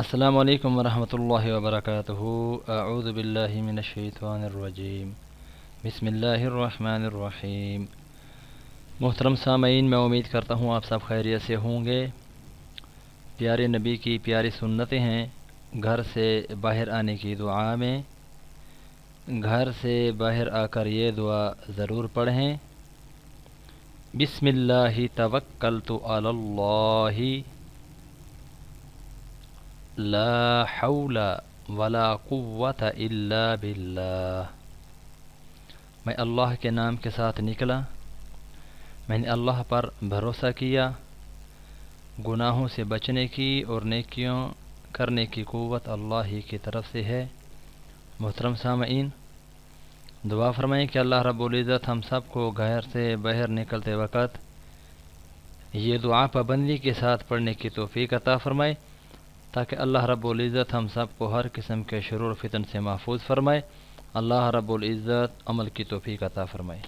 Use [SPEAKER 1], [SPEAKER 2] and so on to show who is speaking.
[SPEAKER 1] السلام علیکم ورحمۃ اللہ وبرکاتہ۔ اعوذ باللہ من الشیطان الرجیم، بسم اللہ الرحمن الرحیم۔ محترم سامعین، میں امید کرتا ہوں آپ سب خیریت سے ہوں گے۔ پیارے نبی کی پیاری سنتیں ہیں گھر سے باہر آنے کی دعا میں۔ گھر سے باہر آ کر یہ دعا ضرور پڑھیں۔ بسم اللہ توکلت علی اللہ، لا حول ولا قوت الا باللہ۔ میں اللہ کے نام کے ساتھ نکلا، میں نے اللہ پر بھروسہ کیا، گناہوں سے بچنے کی اور نیکیوں کرنے کی قوت اللہ ہی کی طرف سے ہے۔ محترم سامعین، دعا فرمائیں کہ اللہ رب العزت ہم سب کو گھر سے باہر نکلتے وقت یہ دعا پابندی کے ساتھ پڑھنے کی توفیق عطا فرمائے، تاکہ اللہ رب العزت ہم سب کو ہر قسم کے شرور و فتن سے محفوظ فرمائے۔ اللہ رب العزت عمل کی توفیق عطا فرمائے۔